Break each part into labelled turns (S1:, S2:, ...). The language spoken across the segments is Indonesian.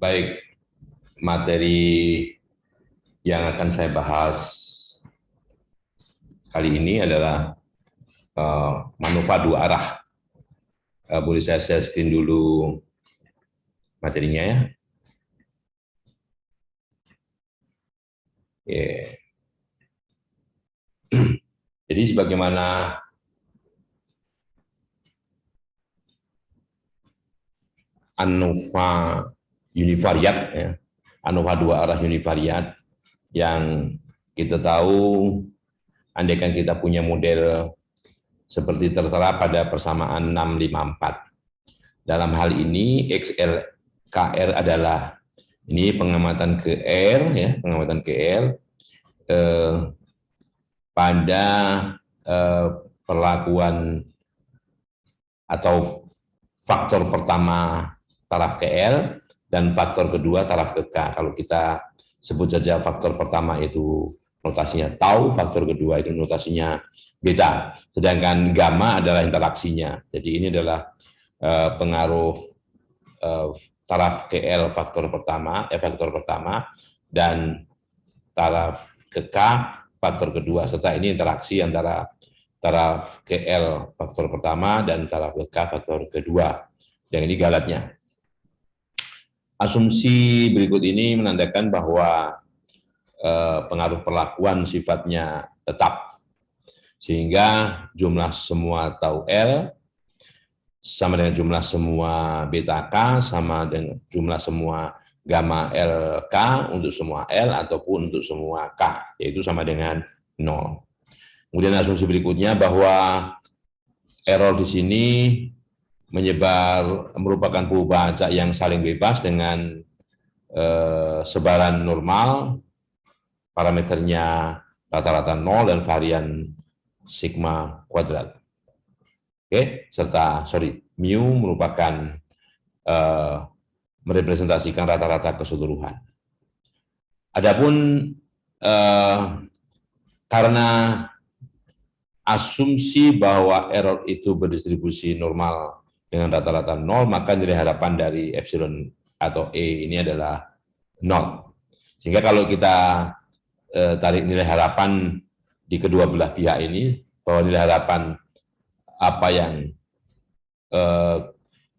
S1: Baik, materi yang akan saya bahas kali ini adalah manuver dua arah. Boleh saya share screen dulu materinya ya? Yeah. Jadi sebagaimana ANOVA univariat, ya, ANOVA dua arah univariat yang kita tahu, andaikan kita punya model seperti tertera pada persamaan 654. Dalam hal ini XL KR adalah ini pengamatan ke R, ya, pengamatan ke R pada perlakuan atau faktor pertama taraf ke L dan faktor kedua taraf ke K. Kalau kita sebut saja faktor pertama itu notasinya tau, faktor kedua itu notasinya beta. Sedangkan gamma adalah interaksinya. Jadi ini adalah pengaruh taraf ke L faktor pertama dan taraf ke K faktor kedua, serta ini interaksi antara taraf ke L faktor pertama dan taraf ke K faktor kedua. Yang ini galatnya. Asumsi berikut ini menandakan bahwa pengaruh perlakuan sifatnya tetap, sehingga jumlah semua tau L sama dengan jumlah semua beta K sama dengan jumlah semua gamma LK untuk semua L ataupun untuk semua K, yaitu sama dengan 0. Kemudian asumsi berikutnya bahwa error di sini merupakan perubahan acak yang saling bebas dengan sebaran normal, parameternya rata-rata 0 dan varian sigma kuadrat. Oke, serta mu merupakan merepresentasikan rata-rata keseluruhan. Adapun karena asumsi bahwa error itu berdistribusi normal dengan rata-rata 0, maka nilai harapan dari epsilon atau E ini adalah 0. Sehingga kalau kita tarik nilai harapan di kedua belah pihak ini, bahwa nilai harapan apa yang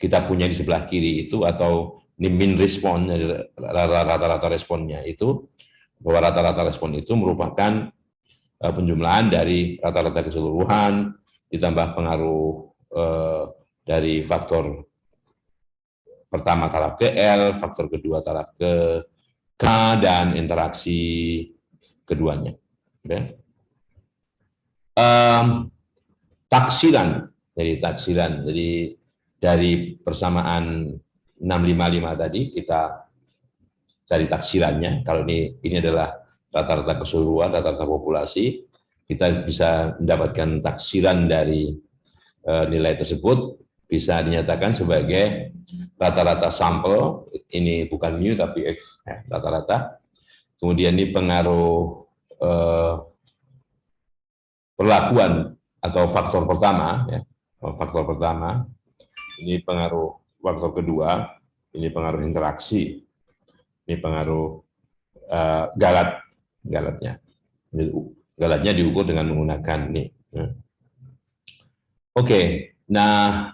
S1: kita punya di sebelah kiri itu, atau min respon, rata-rata responnya itu, bahwa rata-rata respon itu merupakan penjumlahan dari rata-rata keseluruhan ditambah pengaruh dari faktor pertama taraf ke L, faktor kedua taraf ke K, dan interaksi keduanya. Okay. Taksiran, jadi dari persamaan 655 tadi kita cari taksirannya. Kalau ini adalah rata-rata keseluruhan, rata-rata populasi, kita bisa mendapatkan taksiran dari nilai tersebut, bisa dinyatakan sebagai rata-rata sampel, ini bukan mu tapi X, ya, rata-rata. Kemudian ini pengaruh perlakuan atau faktor pertama, ya, faktor pertama, ini pengaruh faktor kedua, ini pengaruh interaksi, ini pengaruh galatnya. Galatnya diukur dengan menggunakan ini. Oke, nah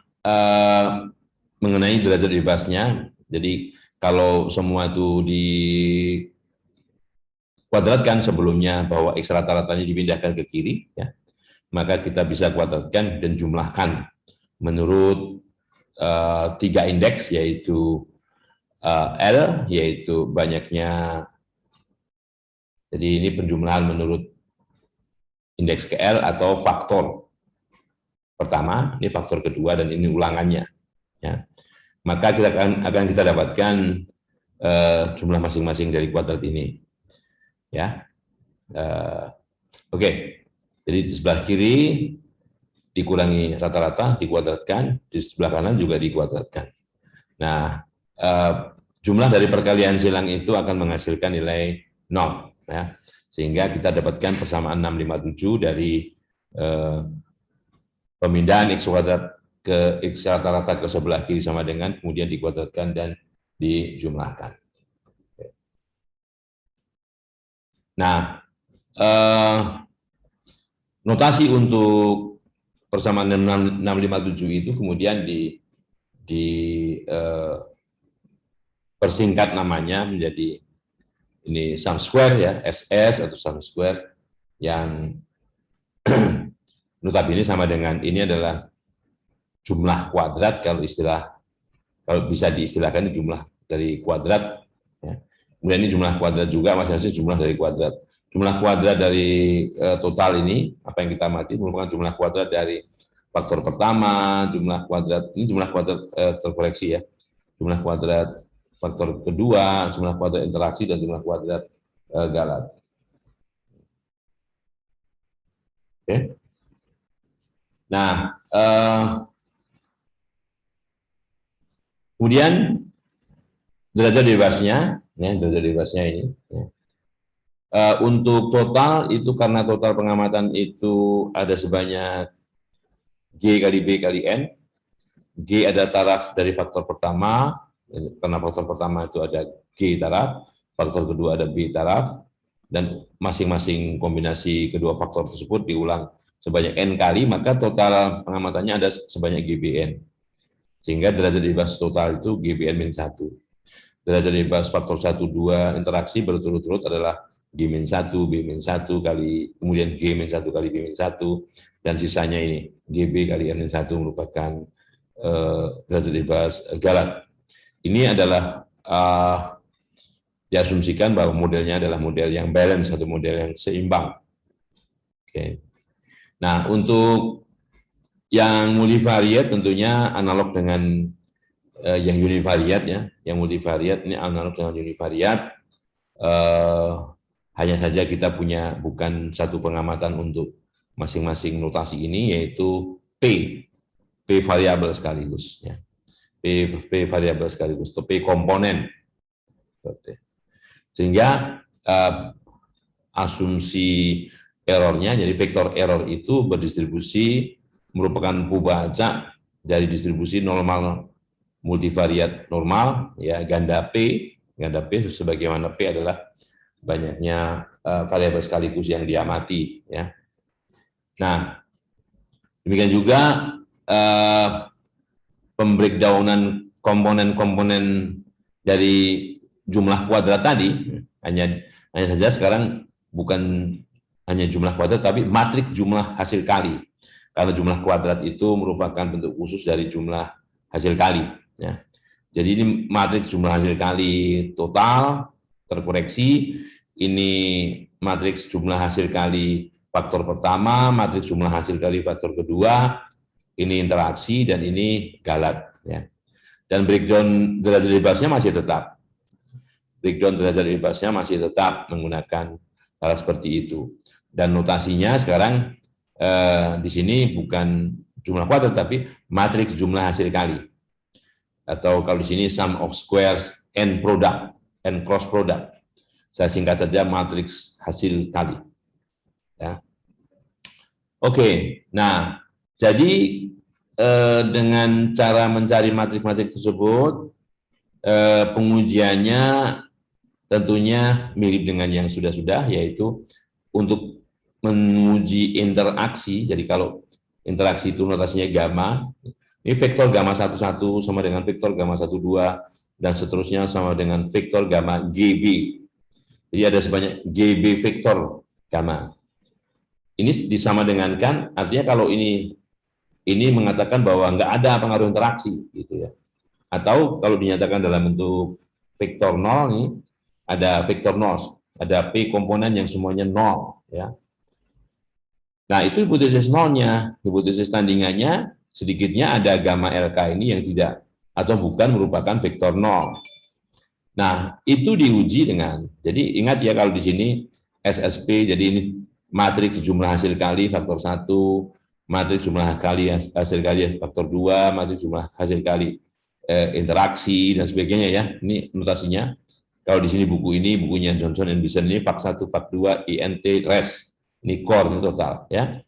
S1: mengenai derajat bebasnya, jadi kalau semua itu dikuadratkan sebelumnya bahwa X rata-ratanya dipindahkan ke kiri, ya, maka kita bisa kuadratkan dan jumlahkan menurut 3 indeks, yaitu L, yaitu banyaknya, jadi ini penjumlahan menurut indeks ke L atau faktor pertama, ini faktor kedua, dan ini ulangannya. Ya. Maka kita akan kita dapatkan jumlah masing-masing dari kuadrat ini. Ya, oke. Jadi di sebelah kiri dikurangi rata-rata, dikuadratkan, di sebelah kanan juga dikuadratkan. Nah, jumlah dari perkalian silang itu akan menghasilkan nilai 0. Ya. Sehingga kita dapatkan persamaan 657 dari pemindahan X kuadrat ke X rata-rata ke sebelah kiri sama dengan, kemudian dikuadratkan dan dijumlahkan. Nah, notasi untuk persamaan 657 itu kemudian persingkat namanya menjadi ini sum square ya, SS atau sum square yang notabene sama dengan ini adalah jumlah kuadrat kalau bisa diistilahkan ini jumlah dari kuadrat ya. Kemudian ini jumlah kuadrat juga masing-masing jumlah dari kuadrat. Jumlah kuadrat dari total ini apa yang kita amati merupakan jumlah kuadrat dari faktor pertama, jumlah kuadrat ini jumlah kuadrat terkoreksi ya. Jumlah kuadrat faktor kedua, jumlah kuadrat interaksi dan jumlah kuadrat galat. Oke. Nah, kemudian derajat bebasnya, ya, derajat bebasnya ini. Ya. Untuk total itu karena total pengamatan itu ada sebanyak G kali B kali N. G ada taraf dari faktor pertama, karena faktor pertama itu ada G taraf, faktor kedua ada B taraf, dan masing-masing kombinasi kedua faktor tersebut diulang sebanyak N kali, maka total pengamatannya ada sebanyak GBN. Sehingga derajat bebas total itu GBN-1. Derajat bebas faktor 1, 2 interaksi berturut-turut adalah G-1, B-1 kali, kemudian G-1 kali B-1, dan sisanya ini, GB kali N-1 merupakan derajat bebas galat. Ini adalah diasumsikan bahwa modelnya adalah model yang balance atau model yang seimbang. Oke. Nah, untuk yang multivariat tentunya analog dengan yang univariat ya. Yang multivariat ini analog dengan univariat. Hanya saja kita punya bukan satu pengamatan untuk masing-masing notasi ini, yaitu P variabel sekaligus. Ya. P variabel sekaligus, atau P komponen. Sehingga asumsi errornya, jadi vektor error itu berdistribusi merupakan pembaca dari distribusi normal multivariat normal, ya ganda P sebagaimana P adalah banyaknya variabel sekaligus yang diamati, ya. Nah, demikian juga pembreakdownan komponen-komponen dari jumlah kuadrat tadi, hanya saja sekarang bukan hanya jumlah kuadrat, tapi matriks jumlah hasil kali. Karena jumlah kuadrat itu merupakan bentuk khusus dari jumlah hasil kali. Ya. Jadi ini matriks jumlah hasil kali total terkoreksi, ini matriks jumlah hasil kali faktor pertama, matriks jumlah hasil kali faktor kedua, ini interaksi, dan ini galat. Ya. Dan breakdown derajat bebasnya masih tetap. Breakdown derajat bebasnya masih tetap menggunakan hal seperti itu. Dan notasinya sekarang di sini bukan jumlah kuadrat, tapi matriks jumlah hasil kali. Atau kalau di sini sum of squares n product, n cross product. Saya singkat saja matriks hasil kali. Ya. Oke, nah jadi dengan cara mencari matriks-matriks tersebut, pengujiannya tentunya mirip dengan yang sudah-sudah, yaitu untuk menguji interaksi. Jadi kalau interaksi itu notasinya gamma, ini vektor gamma 11 sama dengan vektor gamma 12, dan seterusnya sama dengan vektor gamma GB. Jadi ada sebanyak GB vektor gamma. Ini disama dengankan, artinya kalau ini mengatakan bahwa nggak ada pengaruh interaksi, gitu ya. Atau kalau dinyatakan dalam bentuk vektor 0 nih, ada vektor 0, ada P komponen yang semuanya 0, ya. Nah, itu hipotesis nolnya, hipotesis tandingannya sedikitnya ada gamma LK ini yang tidak atau bukan merupakan vektor 0. Nah, itu diuji dengan, jadi ingat ya kalau di sini SSP, jadi ini matriks jumlah hasil kali faktor 1, matriks jumlah kali hasil kali faktor 2, matriks jumlah hasil kali interaksi, dan sebagainya ya. Ini notasinya. Kalau di sini buku ini, bukunya Johnson and Bison ini Fak 1, Fak 2, INT, RES. Ini core ini total. Ya.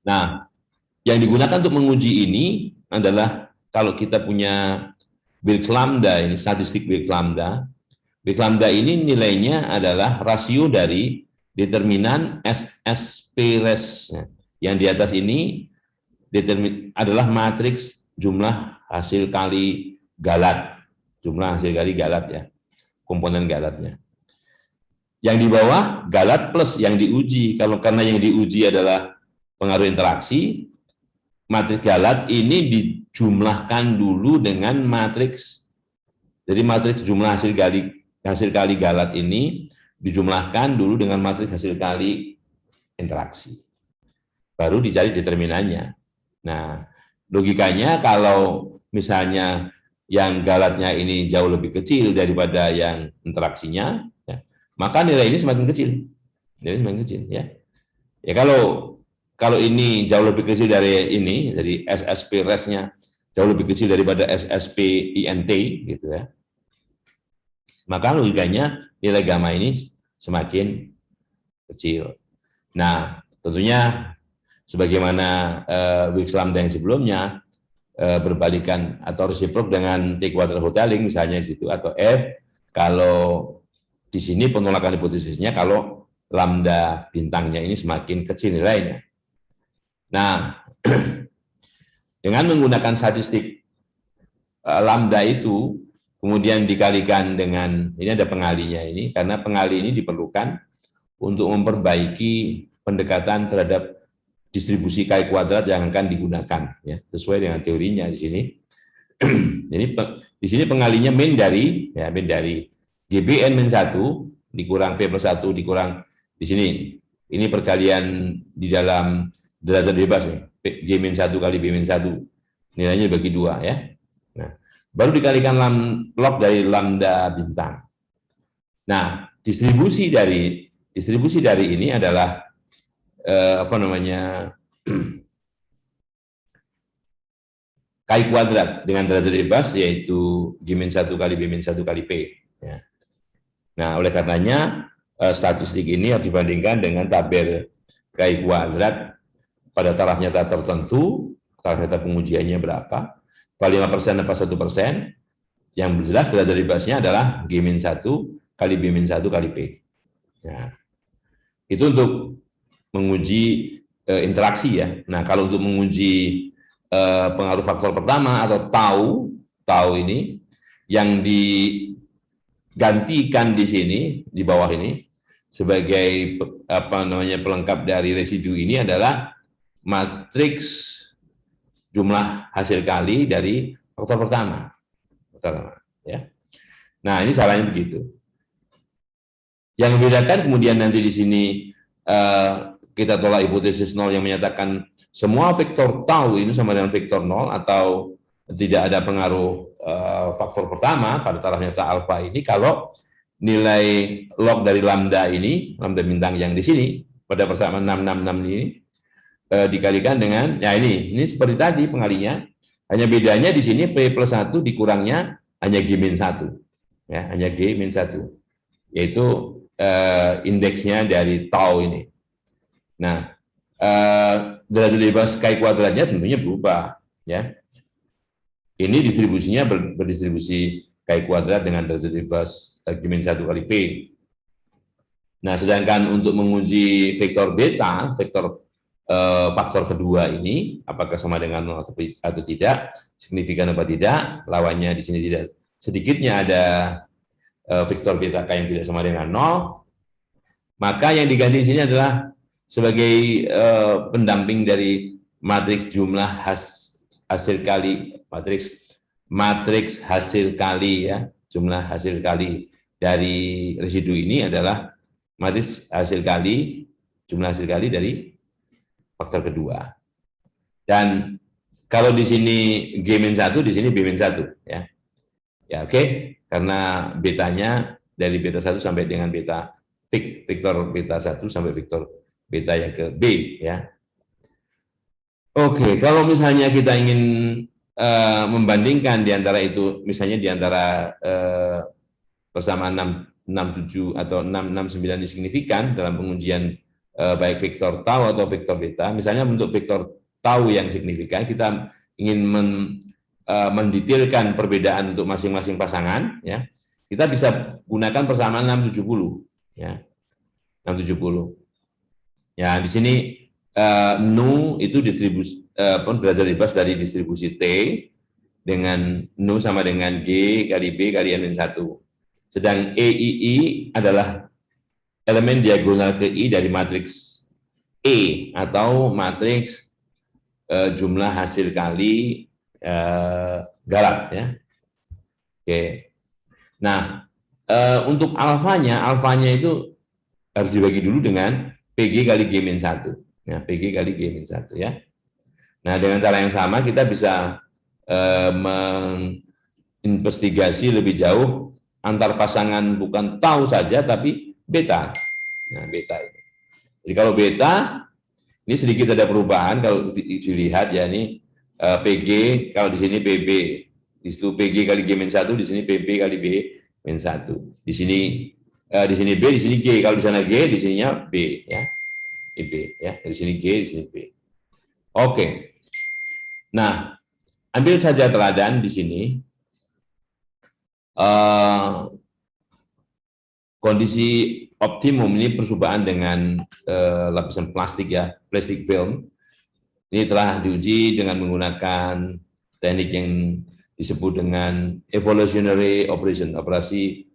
S1: Nah, yang digunakan untuk menguji ini adalah kalau kita punya Wilks lambda ini, statistik Wilks lambda. Wilks lambda ini nilainya adalah rasio dari determinan SSP res. Yang di atas ini adalah matriks jumlah hasil kali galat. Jumlah hasil kali galat ya, komponen galatnya. Yang di bawah galat plus yang diuji. Karena yang diuji adalah pengaruh interaksi, matriks galat ini dijumlahkan dulu dengan matriks. Jadi matriks jumlah hasil kali galat ini dijumlahkan dulu dengan matriks hasil kali interaksi. Baru dicari determinannya. Nah, logikanya kalau misalnya yang galatnya ini jauh lebih kecil daripada yang interaksinya, ya, maka nilai ini semakin kecil. Nilai semakin kecil, ya. Ya kalau ini jauh lebih kecil dari ini, dari SSP res-nya jauh lebih kecil daripada SSP INT, gitu ya. Maka logikanya nilai gamma ini semakin kecil. Nah, tentunya sebagaimana Wilks lambda yang sebelumnya berbalikan atau resiprok dengan T kuadrat Hotelling misalnya di situ, atau F kalau di sini penolakan hipotesisnya kalau lambda bintangnya ini semakin kecil nilainya. Nah, dengan menggunakan statistik lambda itu kemudian dikalikan dengan, ini ada pengalinya ini, karena pengali ini diperlukan untuk memperbaiki pendekatan terhadap distribusi Chi kuadrat yang akan digunakan, ya, sesuai dengan teorinya di sini. Jadi di sini pengalinya min dari GBN min 1 dikurang P plus 1 dikurang di sini. Ini perkalian di dalam derajat bebas nih, G min 1 kali B min 1 nilainya bagi 2 ya. Nah, baru dikalikan log dari lambda bintang. Nah, distribusi dari ini adalah Chi kuadrat dengan derajat bebas, yaitu G-1 kali B-1 kali P. Ya. Nah, oleh karenanya, statistik ini harus dibandingkan dengan tabel Chi kuadrat pada taraf nyata tertentu, taraf nyata pengujiannya berapa, 5% apa 1%, yang jelas derajat bebasnya adalah G-1 kali B-1 kali P. Nah, itu untuk menguji interaksi ya. Nah, kalau untuk menguji pengaruh faktor pertama atau tau ini yang digantikan di sini di bawah ini sebagai pelengkap dari residu ini adalah matriks jumlah hasil kali dari faktor pertama. Ya. Nah, ini caranya begitu. Yang membedakan kemudian nanti di sini kita tolak hipotesis nol yang menyatakan semua vektor tau ini sama dengan vektor nol atau tidak ada pengaruh faktor pertama pada taraf nyata alfa ini kalau nilai log dari lambda ini, lambda bintang yang di sini pada persamaan 666 ini dikalikan dengan, ya ini seperti tadi pengalinya, hanya bedanya di sini P plus 1 dikurangnya hanya G-1, ya, hanya G-1, yaitu indeksnya dari tau ini. Nah, derajat bebas Chi kuadratnya tentunya berubah, ya. Ini distribusinya berdistribusi Chi kuadrat dengan derajat bebas G-1 kali P. Nah, sedangkan untuk menguji vektor beta, vektor faktor kedua ini, apakah sama dengan 0 atau tidak, signifikan apa tidak, lawannya di sini tidak sedikitnya ada vektor beta K yang tidak sama dengan 0, maka yang diganti di sini adalah sebagai pendamping dari matriks jumlah hasil kali, matriks hasil kali ya, jumlah hasil kali dari residu ini adalah matriks hasil kali, jumlah hasil kali dari faktor kedua. Dan kalau di sini G-1, di sini B-1 ya. Ya, oke. Karena betanya dari beta 1 sampai dengan beta vektor beta 1 sampai vektor beta yang ke B ya. Oke, kalau misalnya kita ingin membandingkan di antara itu, misalnya di antara persamaan 667 atau 669 ini signifikan dalam pengujian baik vektor tau atau vektor beta, misalnya untuk vektor tau yang signifikan kita ingin mendetailkan perbedaan untuk masing-masing pasangan, ya, kita bisa gunakan persamaan 670, ya, 670. Ya, di sini nu itu distribusi derajat bebas dari distribusi T dengan nu sama dengan G kali B kali N-1. Sedang EII adalah elemen diagonal ke I dari matriks E atau matriks jumlah hasil kali galat, ya. Oke. Nah, untuk alfanya itu harus dibagi dulu dengan PG kali G-1. Ya, PG kali G-1, ya. Nah, dengan cara yang sama kita bisa menginvestigasi lebih jauh antar pasangan bukan tau saja tapi beta. Nah, beta itu. Jadi kalau beta ini sedikit ada perubahan kalau dilihat, ya, ini PG, kalau di sini PB, di situ PG kali G-1, di sini PB kali B-1. Di sini B, di sini G. Kalau di sana G, di sininya B, ya. B, ya. Di sini G, di sini B. Oke. Nah, ambil saja teladan di sini. Kondisi optimum ini percobaan dengan lapisan plastik, ya, plastic film. Ini telah diuji dengan menggunakan teknik yang disebut dengan evolutionary operation, operasi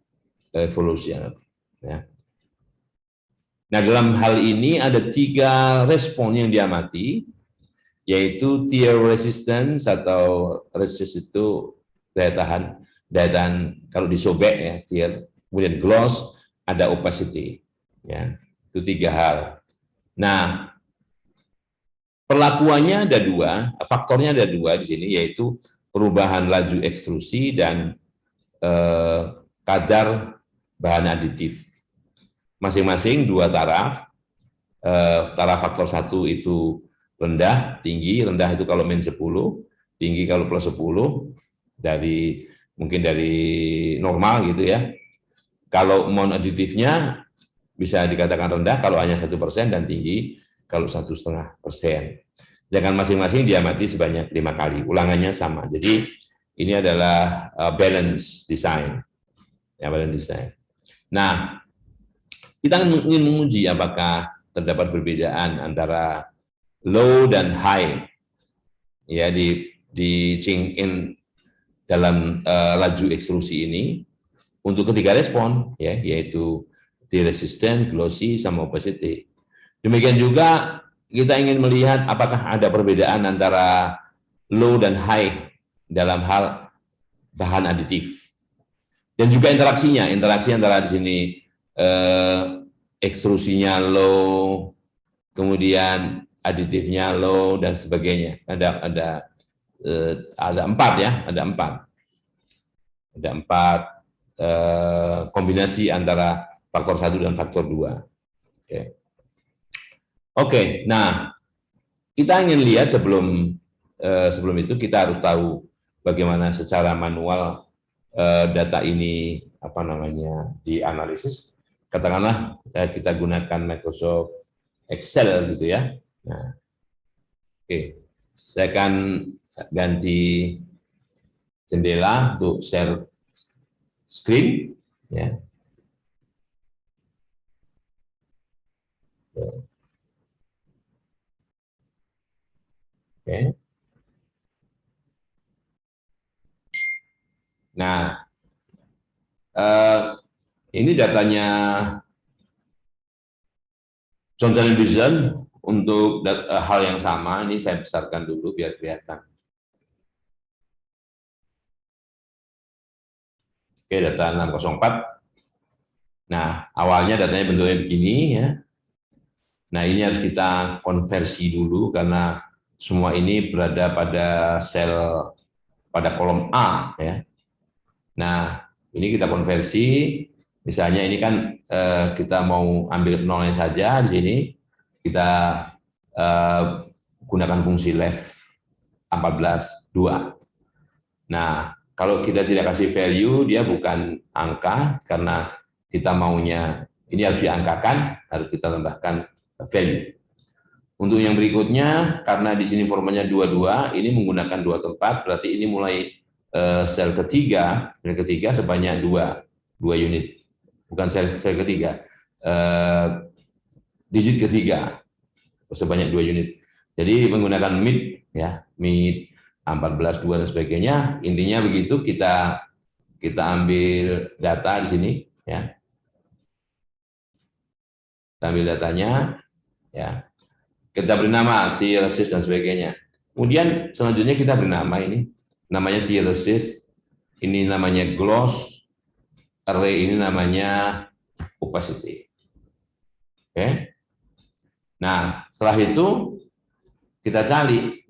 S1: evolusioner. Ya. Nah, dalam hal ini ada 3 respon yang diamati, yaitu tear resistance atau resist itu daya tahan kalau disobek, ya, tear. Kemudian gloss, ada opacity, ya. Itu 3 hal. Nah, perlakuannya ada 2, faktornya ada 2 di sini, yaitu perubahan laju ekstrusi dan kadar bahan aditif. Masing-masing 2 taraf. Taraf faktor 1 itu rendah, tinggi. Rendah itu kalau -10, tinggi kalau +10, mungkin dari normal gitu, ya. Kalau mount aditifnya bisa dikatakan rendah kalau hanya 1% dan tinggi kalau 1,5%. Dengan masing-masing diamati sebanyak 5 kali, ulangannya sama. Jadi ini adalah balance design, ya, balance design. Nah, kita ingin menguji apakah terdapat perbedaan antara low dan high, ya, di Ching-In dalam laju ekstrusi ini untuk ketiga respon, ya, yaitu resistance, glossy, sama opacity. Demikian juga kita ingin melihat apakah ada perbedaan antara low dan high dalam hal bahan aditif. Dan juga interaksi antara di sini ekstrusinya low, kemudian aditifnya low dan sebagainya. Ada 4, ya, ada 4 kombinasi antara faktor 1 dan faktor 2. Oke, nah, kita ingin lihat sebelum itu kita harus tahu bagaimana secara manual data ini dianalisis. Katakanlah kita gunakan Microsoft Excel gitu, ya. Nah, oke, saya akan ganti jendela untuk share screen, ya. Oke. Nah, ini datanya Johnson & Johnson untuk hal yang sama. Ini saya besarkan dulu biar kelihatan. Oke, data 604. Nah, awalnya datanya bentuknya begini, ya. Nah, ini harus kita konversi dulu karena semua ini berada pada pada kolom A, ya. Nah, ini kita konversi. Misalnya ini kan kita mau ambil nolnya saja di sini, kita gunakan fungsi left 14,2. Nah, kalau kita tidak kasih value, dia bukan angka karena kita maunya ini harus diangkakan, harus kita tambahkan value. Untuk yang berikutnya, karena di sini formanya 22, ini menggunakan 2 tempat, berarti ini mulai sel ketiga sebanyak 2 unit. Bukan sel ketiga, digit ketiga sebanyak 2 unit. Jadi menggunakan mid ya, mid 14, 2 dan sebagainya. Intinya begitu, kita ambil data di sini ya. Kita ambil datanya ya. Kita beri nama T-resist dan sebagainya. Kemudian selanjutnya kita beri nama ini, namanya T-resist, ini namanya gloss, array ini namanya opacity. Oke. Nah, setelah itu kita cari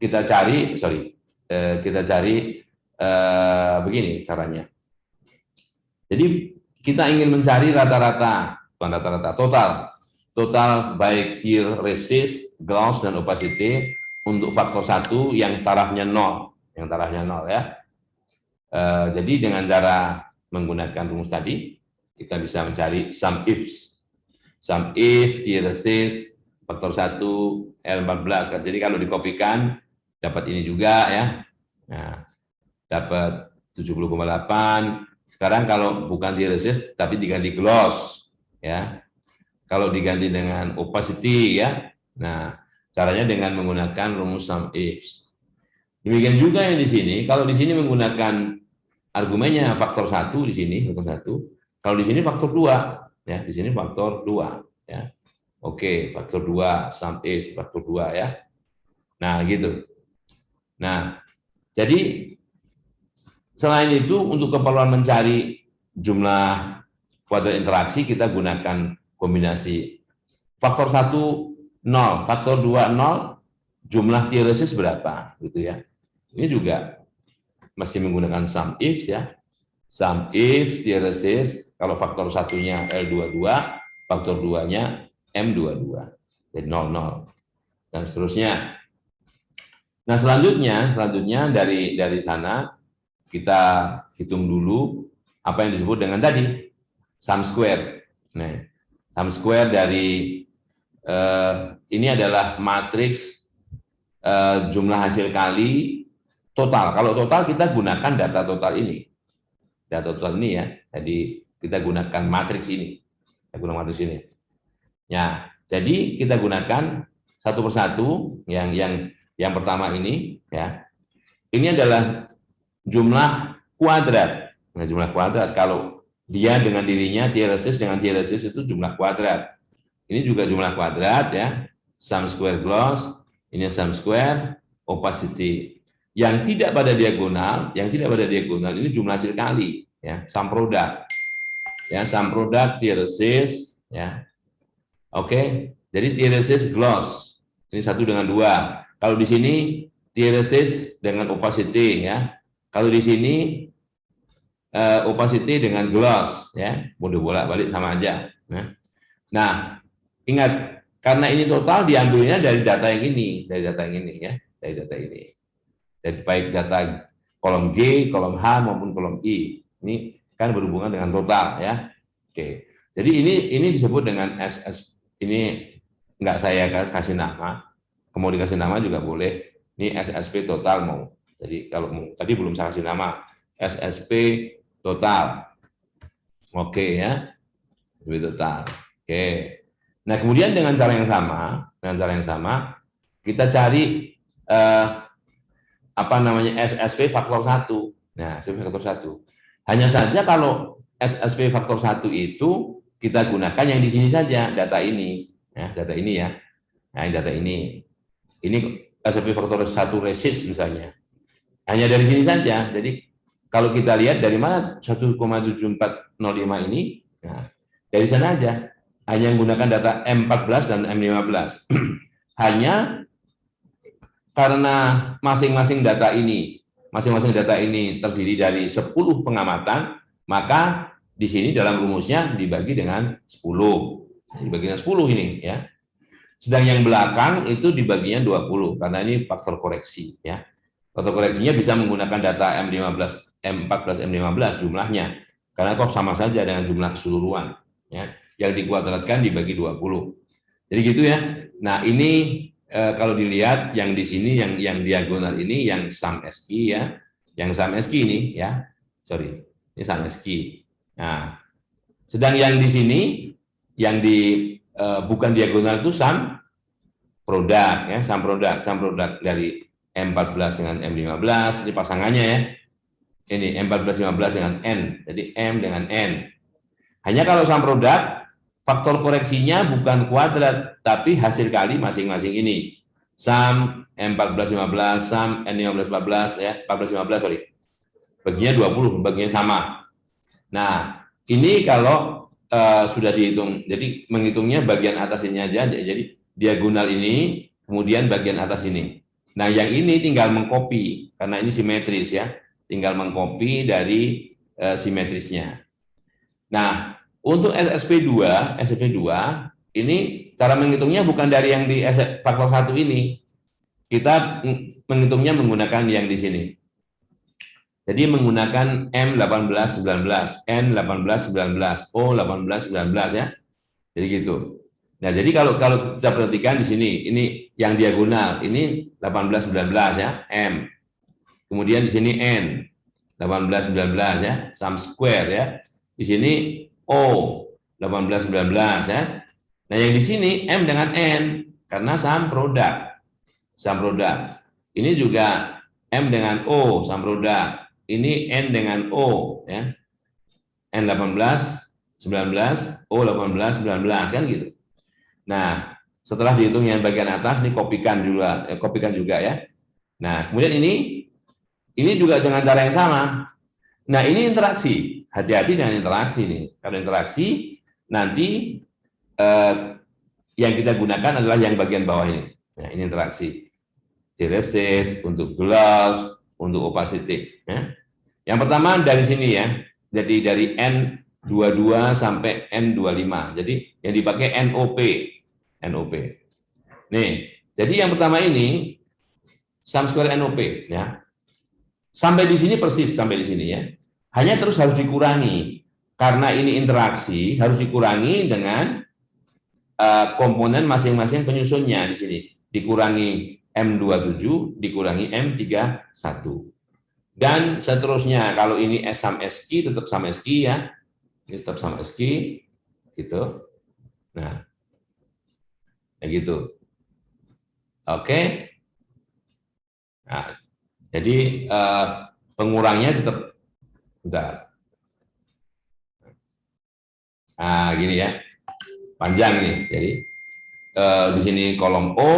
S1: begini caranya. Jadi kita ingin mencari rata-rata, bukan rata-rata, total baik tier resist, gloss dan opacity untuk faktor 1 yang tarafnya 0, ya. Jadi dengan cara menggunakan rumus tadi, kita bisa mencari sum if tier resist faktor 1 L14. Jadi kalau dikopikan dapat ini juga ya. Nah, dapat 70,8. Sekarang kalau bukan tier resist tapi diganti gloss ya. Kalau diganti dengan opacity ya. Nah, caranya dengan menggunakan rumus sum if. Demikian juga yang di sini, kalau di sini menggunakan argumennya faktor 1 di sini, faktor 1. Kalau di sini faktor 2 ya, di sini faktor 2 ya. Oke, faktor 2 sum if faktor 2 ya. Nah, gitu. Nah, jadi selain itu untuk keperluan mencari jumlah kuadrat interaksi kita gunakan kombinasi faktor 1 0, faktor 2 0, jumlah T-resist berapa gitu ya. Ini juga masih menggunakan sum if ya. Sum if T-resist kalau faktor 1-nya L22, faktor 2-nya M22. Jadi 00 dan seterusnya. Nah, selanjutnya dari sana kita hitung dulu apa yang disebut dengan tadi sum square. Nah, sum square dari ini adalah matriks jumlah hasil kali total. Kalau total kita gunakan data total ini. Data total ini ya. Jadi kita gunakan matriks ini. Kita gunakan matriks ini. Ya, jadi kita gunakan satu persatu yang pertama ini ya. Ini adalah jumlah kuadrat. Nah, jumlah kuadrat kalau dia dengan dirinya T-resist dengan T-resist itu jumlah kuadrat. Ini juga jumlah kuadrat ya. Sum square gloss, ini sum square opacity. Yang tidak pada diagonal ini jumlah hasil kali ya, sum product. Ya, sum product T-resist ya. Oke, jadi T-resist gloss. Ini 1 dengan 2. Kalau di sini T-resist dengan opacity ya. Kalau di sini opacity dengan gloss ya. Mudah bolak-balik sama aja. Nah, ingat karena ini total diambilnya dari data yang ini, ya, dari data ini. Jadi baik data kolom G, kolom H maupun kolom I. Ini kan berhubungan dengan total ya. Oke. Jadi ini disebut dengan SS. Ini enggak saya kasih nama. Mau dikasih nama juga boleh. Ini SSP total mau. Jadi kalau tadi belum saya kasih nama SSP total. Oke ya. SSP total. Oke. Nah, kemudian dengan cara yang sama, kita cari SSP faktor 1. Nah, SSP faktor 1. Hanya saja kalau SSP faktor 1 itu kita gunakan yang di sini saja, data ini. Ya, data ini ya. Nah, data ini. Ini SSP faktor 1 resist misalnya. Hanya dari sini saja. Jadi kalau kita lihat dari mana 1,7405 ini, nah, dari sana aja. Hanya menggunakan data M14 dan M15. Hanya karena masing-masing data ini terdiri dari 10 pengamatan, maka di sini dalam rumusnya dibagi dengan 10. Dibagi dengan 10 ini ya. Sedang yang belakang itu dibaginya 20 karena ini faktor koreksi ya. Faktor koreksinya bisa menggunakan data M14, M15 jumlahnya. Karena kok sama saja dengan jumlah keseluruhan ya. Yang dikuadratkan dibagi 20. Jadi gitu ya. Nah, ini kalau dilihat yang di sini yang diagonal ini yang sum SQ ya, yang sum SQ ini ya, sorry, ini sum SQ. Nah, sedang yang di sini yang di bukan diagonal itu sum produk ya, sum produk dari M14 dengan M15 ini pasangannya ya. Ini M14-15 dengan N, jadi M dengan N. Hanya kalau sum produk, faktor koreksinya bukan kuadrat, tapi hasil kali masing-masing ini. Sum M14-15, sum N15-14, ya, 14-15, sorry. Baginya 20, baginya sama. Nah, ini kalau sudah dihitung, jadi menghitungnya bagian atas ini aja, jadi diagonal ini, kemudian bagian atas ini. Nah, yang ini tinggal mengcopy, karena ini simetris ya, tinggal mengcopy dari simetrisnya. Nah, untuk SSP2 ini cara menghitungnya bukan dari yang di faktor 1 ini. Kita menghitungnya menggunakan yang di sini. Jadi menggunakan M18-19, N18-19, O18-19 ya. Jadi gitu. Nah, jadi kalau kita perhatikan di sini, ini yang diagonal, ini 18-19 ya, M. Kemudian di sini N, 18-19 ya, sum square ya. Di sini O, 18-19 ya. Nah, yang di sini M dengan N, karena sum produk. Sum produk. Ini juga M dengan O, sum produk. Ini N dengan O ya. N 18 19 O 18 19 kan gitu. Nah, setelah dihitung yang bagian atas ini kopikan juga ya. Nah, kemudian ini juga dengan cara yang sama. Nah, ini interaksi. Hati-hati dengan interaksi nih. Kalau interaksi nanti yang kita gunakan adalah yang bagian bawah ini. Nah, ini interaksi. Hysteresis untuk gloss, untuk opacity ya. Yang pertama dari sini ya. Jadi dari N22 sampai N25. Jadi yang dipakai NOP. Nih, jadi yang pertama ini sum square NOP ya. Sampai di sini persis sampai di sini ya. Hanya terus harus dikurangi karena ini interaksi harus dikurangi dengan komponen masing-masing penyusunnya di sini. Dikurangi M27 dikurangi M31. Dan seterusnya kalau ini S sum SQ tetap sama SQ ya. Ini tetap sama SQ gitu. Nah. Kayak gitu. Oke. Nah, jadi pengurangnya tetap bentar. Nah, gini ya. Panjang ini. Jadi di sini kolom O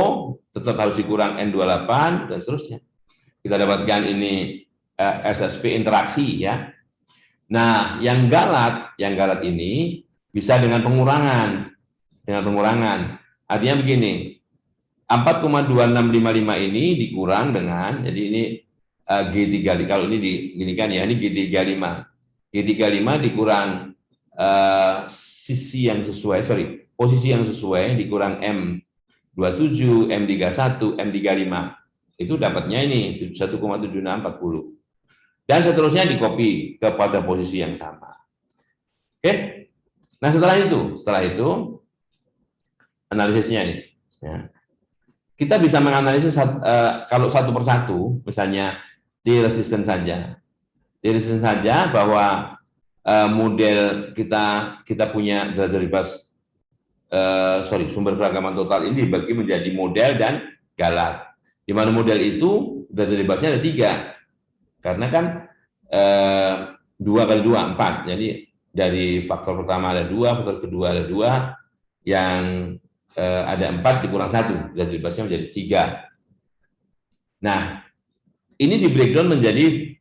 S1: tetap harus dikurang N28 dan seterusnya. Kita dapatkan ini SSP interaksi ya. Nah, yang galat ini bisa dengan pengurangan. Artinya begini. 4,2655 ini dikurang dengan jadi ini G35 kalau ini diginikan ya, ini G35. G35 dikurang posisi yang sesuai dikurang M27, M31, M35. Itu dapatnya ini 1,7640. Dan seterusnya dikopi kepada posisi yang sama. Oke. Nah, setelah itu analisisnya ini ya. Kita bisa menganalisis kalau satu persatu, misalnya T-resistant saja bahwa model kita punya derajat bebas sumber keragaman total ini dibagi menjadi model dan galat. Di mana model itu derajat bebasnya ada 3. Karena kan 2 kali 2 4. Jadi dari faktor pertama ada 2, faktor kedua ada 2, yang ada 4 dikurang 1, derajat bebasnya menjadi 3. Nah, ini di breakdown menjadi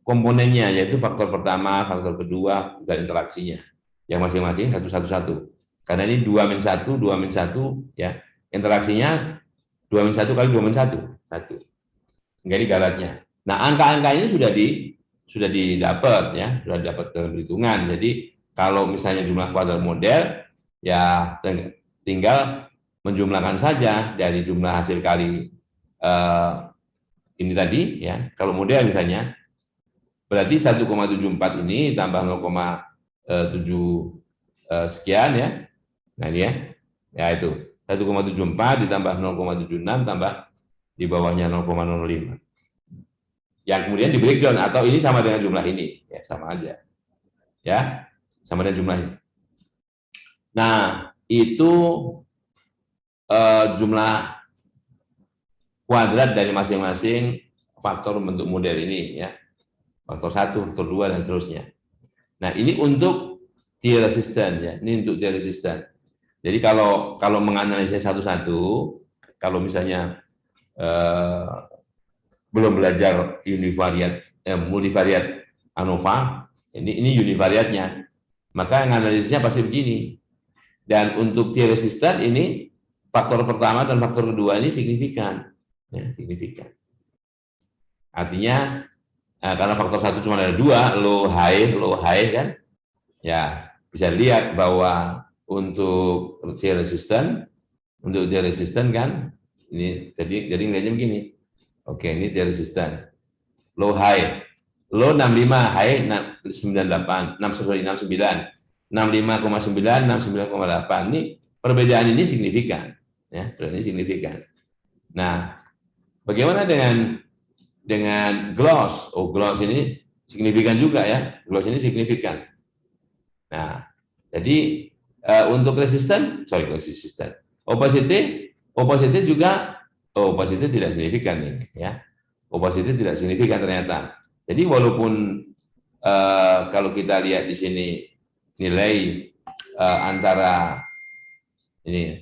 S1: komponennya, yaitu faktor pertama, faktor kedua, dan interaksinya. Yang masing-masing 1, 1, 1. Karena ini 2-1, 2-1, ya. Interaksinya 2-1 kali 2-1, 1. Ini galatnya. Nah, angka-angka ini sudah didapat, ya, sudah didapat dalam perhitungan. Jadi, kalau misalnya jumlah kuadrat model, ya tinggal menjumlahkan saja dari jumlah hasil kali ini tadi ya. Kalau model misalnya berarti 1,74 ini tambah 0,7 sekian ya. Nah ini ya itu 1,74 ditambah 0,76 tambah di bawahnya 0,05. Yang kemudian di breakdown atau ini sama dengan jumlah ini, ya sama aja, ya sama dengan jumlah ini. Nah itu jumlah kuadrat dari masing-masing faktor bentuk model ini, ya faktor 1, faktor 2 dan seterusnya. Nah ini untuk T resistant, ya ini untuk T resistant. Jadi kalau menganalisis satu-satu, kalau misalnya belum belajar multivariat ANOVA, ini univariatnya, maka analisisnya pasti begini. Dan untuk T resistant ini faktor pertama dan faktor kedua ini signifikan, ya, signifikan. Artinya karena faktor satu cuma ada 2, low high kan, ya bisa lihat bahwa untuk T resistant kan ini jadi ngeliatnya begini. Oke, ini T resistant. Low high. Low 65, high 98, 69, 65,9, 69,8. Ini perbedaan ini signifikan, ya, perbedaan ini signifikan. Nah, bagaimana dengan gloss? Oh, gloss ini signifikan juga, ya. Gloss ini signifikan. Nah, jadi untuk resisten, opacity juga, opacity tidak signifikan nih, ya. Opacity tidak signifikan ternyata. Jadi walaupun kalau kita lihat di sini nilai antara ini,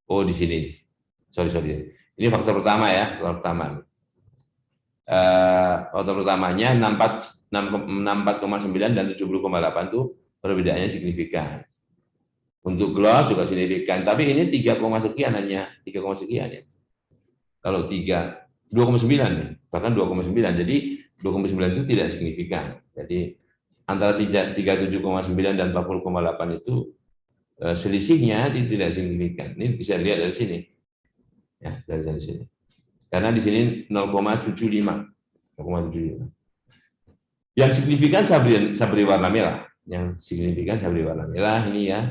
S1: di sini, sorry, ini faktor pertama, ya, faktor pertama. Faktor pertamanya 64,9 dan 70,8 itu perbedaannya signifikan. Untuk gloss juga signifikan, tapi ini 3, sekian hanya 3, sekian, ya. Kalau 2,9 nih, bahkan 2,9. Jadi 2,9 itu tidak signifikan. Jadi antara 37,9 dan 40,8 itu selisihnya tidak signifikan. Ini bisa lihat dari sini. Ya, dari sini. Karena di sini 0,75. Yang signifikan saya beri warna merah. Yang signifikan saya beri warna merah ini, ya.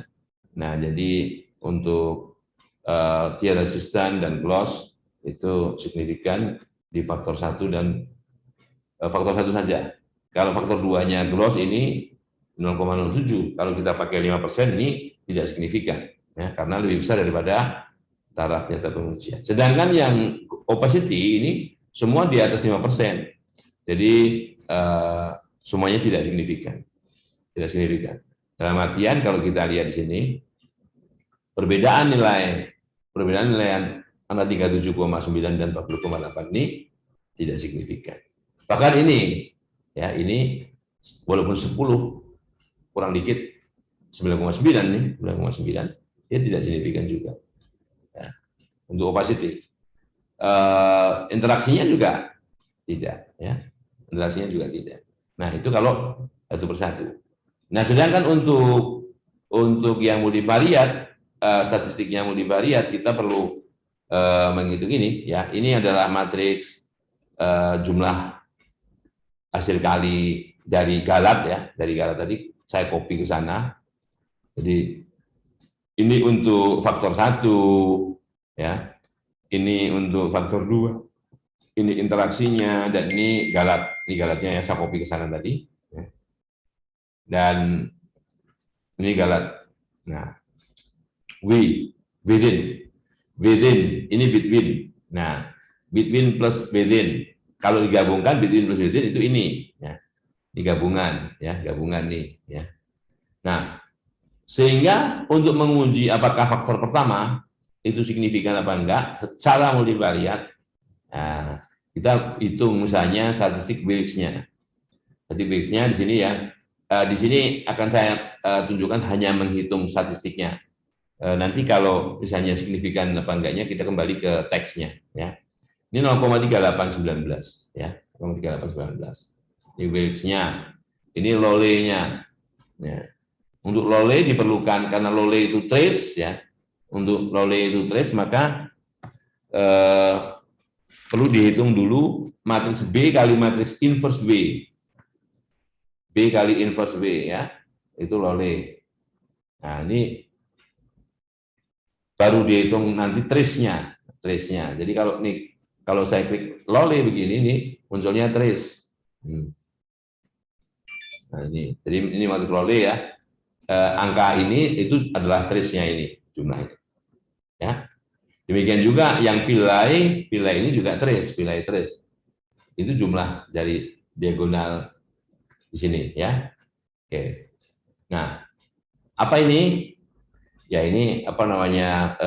S1: Nah, jadi untuk T resistant dan gloss itu signifikan di faktor 1 dan faktor 1 saja. Kalau faktor 2-nya gloss ini 0,07. Kalau kita pakai 5% ini tidak signifikan, ya, karena lebih besar daripada taraf nyata pengujian. Sedangkan yang opacity ini semua di atas 5%. Jadi semuanya tidak signifikan. Tidak signifikan. Dalam artian kalau kita lihat di sini perbedaan nilai antara 37,9 dan 40,8 ini tidak signifikan. Bahkan ini, ya, ini walaupun 10 kurang dikit 9,9 nih, 9,9, dia tidak signifikan juga. Ya. Untuk opacity, interaksinya juga tidak, ya, interaksinya juga tidak. Nah itu kalau satu persatu. Nah sedangkan untuk yang multivariat, statistiknya multivariat, kita perlu menghitung ini, ya. Ini adalah matriks jumlah hasil kali dari Galat, ya, dari Galat tadi saya copy ke sana. Jadi ini untuk faktor 1, ya. Ini untuk faktor 2. Ini interaksinya, dan ini Galat. Ini Galatnya, ya, saya copy ke sana tadi. Ya. Dan ini Galat. Nah, within, ini between. Nah, between plus within. Kalau digabungkan between plus within itu ini, ya. Digabungan, ya, gabungan nih, ya. Nah, sehingga untuk menguji apakah faktor pertama itu signifikan apa enggak secara multivariat, nah, kita hitung misalnya statistik Wilks-nya. Statistik Wilks-nya di sini, ya. Di sini akan saya tunjukkan hanya menghitung statistiknya. Nanti kalau misalnya signifikan apa enggaknya kita kembali ke teksnya, ya. Ini 0,3819, ya, 0,3819. Ini Wilks-nya, ini Lowley-nya. Ya. Untuk Lowley diperlukan karena Lowley itu trace, ya. Untuk Lowley itu trace, maka perlu dihitung dulu matriks B kali matriks inverse B. B kali inverse B, ya. Itu Lowley. Nah, ini baru dihitung nanti trace-nya. Jadi kalau saya klik lolly begini nih munculnya trace. Nah ini, jadi ini masuk lolly ya. Angka ini itu adalah trace-nya ini jumlahnya. Ya. Demikian juga yang pilai ini juga pilai trace. Itu jumlah dari diagonal di sini ya. Oke. Nah, apa ini? Ya ini apa namanya?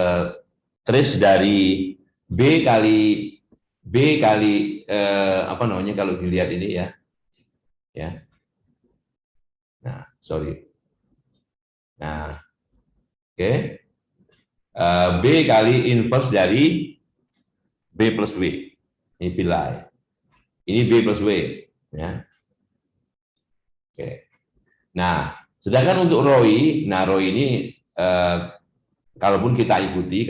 S1: Trace dari B kali apa namanya kalau dilihat ini ya. Ya. Nah, sorry. Nah, oke. B kali inverse dari B plus W. Ini pilai. Ini B plus W. Ya. Oke. Nah, sedangkan untuk ROI, ini kalaupun kita ikuti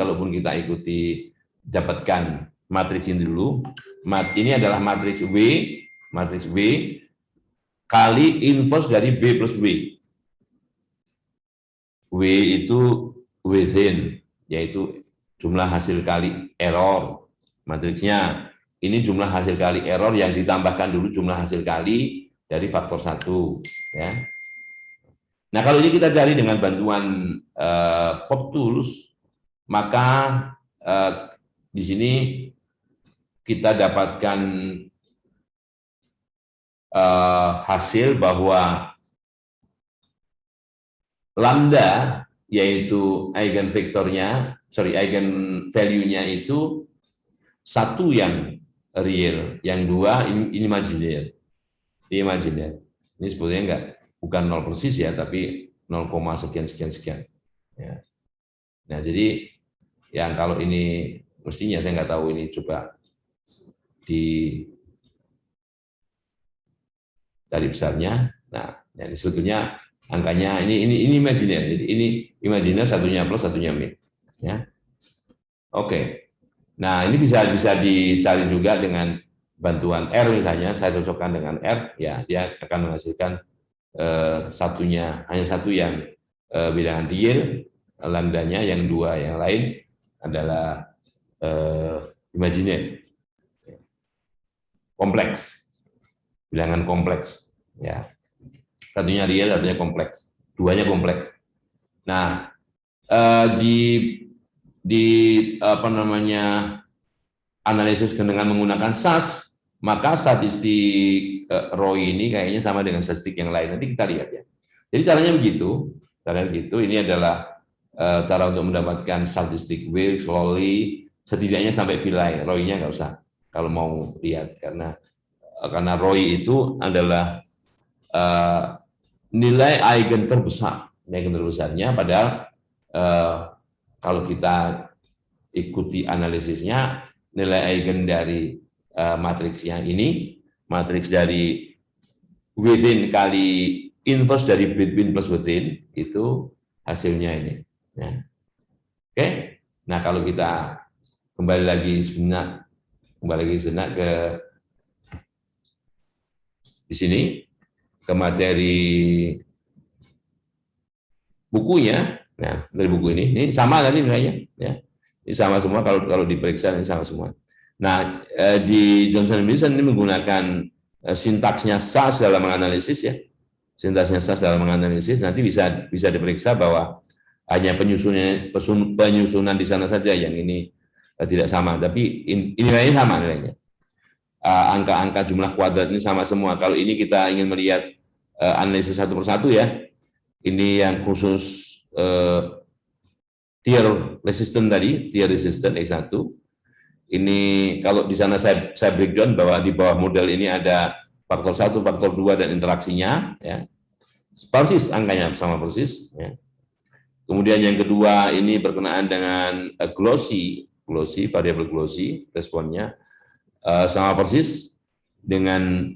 S1: dapatkan matriks ini dulu. Ini adalah matriks W kali inverse dari B plus W. W itu within, yaitu jumlah hasil kali error. Matriksnya ini jumlah hasil kali error yang ditambahkan dulu jumlah hasil kali dari faktor 1. Ya. Nah, kalau ini kita cari dengan bantuan PopTools, maka di sini kita dapatkan hasil bahwa lambda, yaitu eigen value-nya itu satu yang real, yang dua ini imaginer. Ini sebetulnya bukan 0 persis ya, tapi 0, sekian. Ya. Nah, jadi yang kalau ini mestinya saya nggak tahu ini coba di cari besarnya. Nah, ini sebetulnya angkanya ini imaginer. Jadi ini imaginer, satunya plus, satunya min. Ya. Oke. Nah, ini bisa dicari juga dengan bantuan R misalnya. Saya cocokkan dengan R, ya dia akan menghasilkan hanya satu yang bilangan real, lambdanya, yang dua yang lain adalah imaginer. Kompleks. Bilangan kompleks, ya. Satunya real, satunya kompleks. Duanya kompleks. Nah, di apa namanya analisis dengan menggunakan SAS, maka statistik ROI ini kayaknya sama dengan statistik yang lain. Nanti kita lihat ya. Jadi caranya begitu. Ini adalah cara untuk mendapatkan statistik Wilks, Lolly, setidaknya sampai pilai. ROI-nya nggak usah kalau mau lihat, karena ROI itu adalah nilai eigen terbesar. Eigen terbesarnya, padahal kalau kita ikuti analisisnya, nilai eigen dari matriks yang ini, matriks dari within kali inverse dari between plus within, itu hasilnya ini. Ya. Oke, nah kalau kita kembali lagi sejenak ke di sini, ke materi bukunya. Nah, dari buku ini sama tadi nilainya, ya. Ini sama semua, kalau diperiksa ini sama semua. Nah, di Johnson & Mason ini menggunakan sintaksnya SAS dalam menganalisis, ya. Sintaksnya SAS dalam menganalisis, nanti bisa diperiksa bahwa hanya penyusunan di sana saja yang ini tidak sama, tapi nilainya sama nilainya. Angka-angka jumlah kuadrat ini sama semua. Kalau ini kita ingin melihat analisis satu persatu, ya. Ini yang khusus tier resistant tadi, tier resistant X1. Ini kalau di sana saya breakdown bahwa di bawah model ini ada faktor 1, faktor 2 dan interaksinya, ya. Persis angkanya sama persis, ya. Kemudian yang kedua ini berkenaan dengan glossy, variabel glossy, responnya sama persis dengan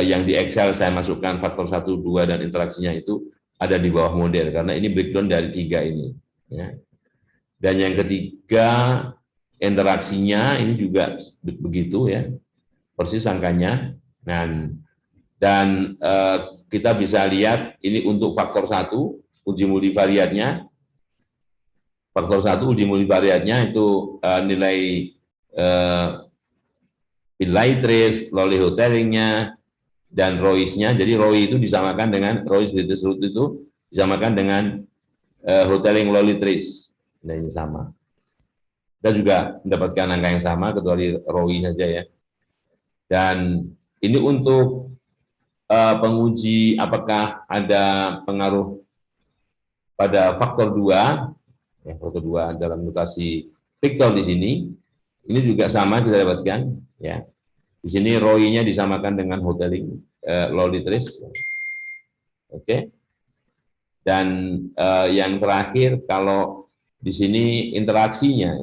S1: yang di Excel saya masukkan faktor 1, 2 dan interaksinya itu ada di bawah model, karena ini breakdown dari 3 ini. Ya. Dan yang ketiga, interaksinya ini juga begitu, ya, persis angkanya. Dan kita bisa lihat ini untuk faktor 1, uji multivariatnya, Faktor 1 uji multivariatnya itu nilai Pillai trace, Lowry hotelingnya, dan ROIS-nya. Jadi ROI itu disamakan dengan ROIS greatest root itu disamakan dengan hoteling Lowry trace. Nah, ini sama. Kita juga mendapatkan angka yang sama kecuali ROI saja ya. Dan ini untuk penguji apakah ada pengaruh pada faktor 2, ya, faktor 2 dalam mutasi Victor di sini. Ini juga sama kita dapatkan ya. Di sini ROI-nya disamakan dengan hoteling Lowry trace. Oke. Dan yang terakhir kalau di sini interaksinya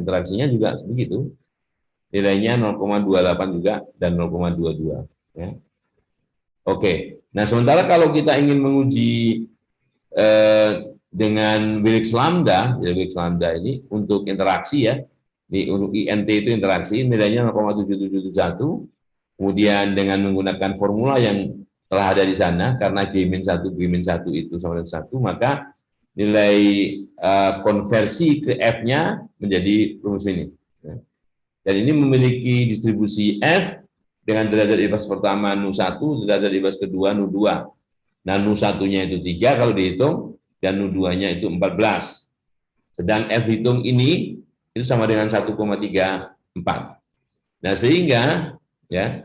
S1: juga begitu. Nilainya 0,28 juga dan 0,22 ya. Oke. Nah, sementara kalau kita ingin menguji dengan Wilks lambda, ya Wilks lambda ini untuk interaksi ya. Untuk INT itu interaksi nilainya 0,7771. Kemudian dengan menggunakan formula yang telah ada di sana, karena G-1 itu sama dengan 1, maka nilai konversi ke F-nya menjadi rumus ini. Dan ini memiliki distribusi F dengan derajat bebas pertama Nu1, derajat bebas kedua Nu2. Nah, Nu1-nya itu 3 kalau dihitung, dan Nu2-nya itu 14. Sedang F hitung ini itu sama dengan 1,34. Nah, sehingga ya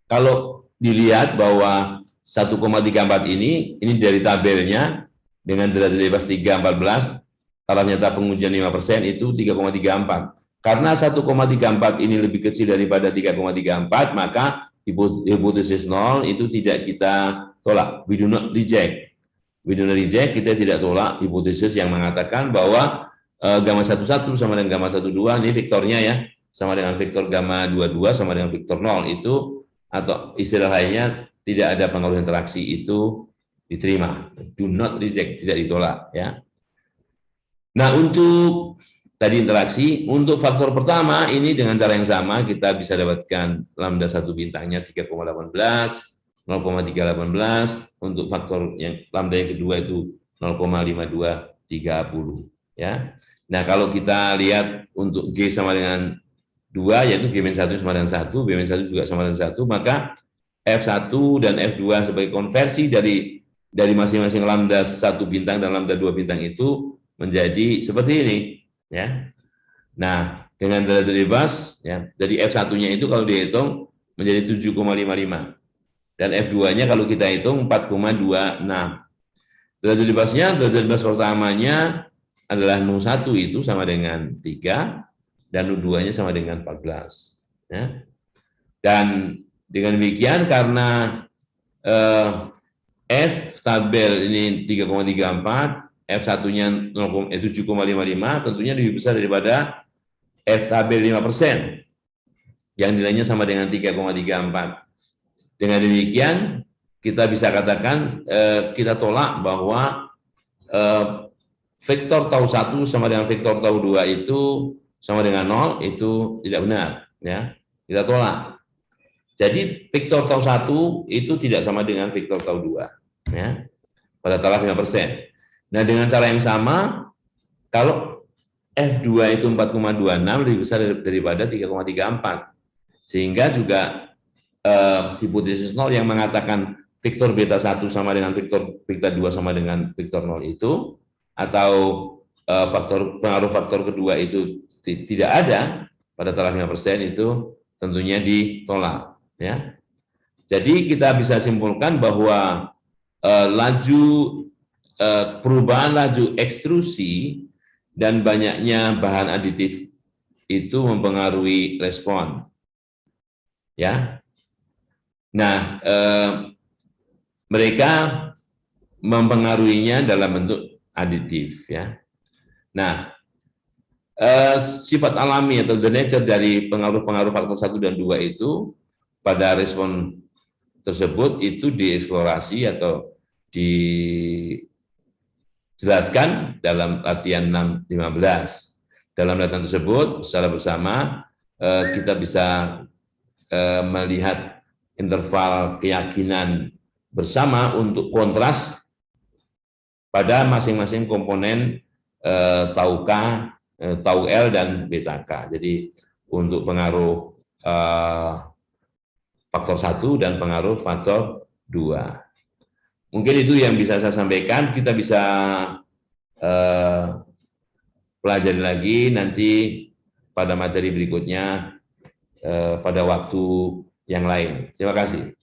S1: kalau dilihat bahwa 1,34 ini dari tabelnya dengan derajat bebas 3,14, taraf nyata pengujian 5% itu 3,34. Karena 1,34 ini lebih kecil daripada 3,34, maka hipotesis 0 itu tidak kita tolak. We do not reject. We do not reject, kita tidak tolak hipotesis yang mengatakan bahwa gamma 11 sama dengan gamma 12, ini vektornya ya, sama dengan vektor gamma 22 sama dengan vektor 0 itu, atau istilah lainnya tidak ada pengaruh interaksi itu diterima. Do not reject, tidak ditolak ya. Nah, untuk tadi interaksi, untuk faktor pertama ini dengan cara yang sama kita bisa dapatkan lambda 1 bintangnya 3,18, 0,318, untuk faktor yang lambda yang kedua itu 0,5230 ya. Nah, kalau kita lihat untuk G sama dengan 2, yaitu G-1 sama dengan 1, B-1 juga sama dengan 1, maka F1 dan F2 sebagai konversi dari masing-masing lambda 1 bintang dan lambda 2 bintang itu menjadi seperti ini ya. Nah, dengan derajat bebas ya, jadi F1-nya itu kalau dihitung menjadi 7,55 dan F2-nya kalau kita hitung 4,26. Derajat bebasnya, derajat bebas pertamanya adalah Nu1 itu sama dengan 3 dan Nu2-nya sama dengan 14 ya. Dan dengan demikian karena F tabel ini 3,34, F1-nya 7,55, tentunya lebih besar daripada F tabel 5%, yang nilainya sama dengan 3,34. Dengan demikian, kita bisa katakan, kita tolak bahwa vektor tau 1 sama dengan vektor tau 2 itu sama dengan 0, itu tidak benar. Ya, kita tolak. Jadi, vektor tau 1 itu tidak sama dengan vektor tau 2. Ya, pada taraf 5%. Nah, dengan cara yang sama, kalau F2 itu 4,26 lebih besar daripada 3,34. Sehingga juga hipotesis 0 yang mengatakan vektor beta 1 sama dengan vektor beta 2 sama dengan vektor 0 itu, atau pengaruh faktor kedua itu tidak ada pada taraf 5% itu tentunya ditolak. Ya. Jadi kita bisa simpulkan bahwa perubahan laju ekstrusi dan banyaknya bahan aditif itu mempengaruhi respon. Ya. Nah, mereka mempengaruhinya dalam bentuk aditif ya. Nah, sifat alami atau the nature dari pengaruh-pengaruh faktor 1 dan 2 itu pada respon tersebut itu dieksplorasi atau dijelaskan dalam latihan 6.15. Dalam latihan tersebut secara bersama kita bisa melihat interval keyakinan bersama untuk kontras pada masing-masing komponen tau K, tau L, dan beta K. Jadi untuk pengaruh faktor 1 dan pengaruh faktor 2. Mungkin itu yang bisa saya sampaikan. Kita bisa pelajari lagi nanti pada materi berikutnya pada waktu yang lain. Terima kasih.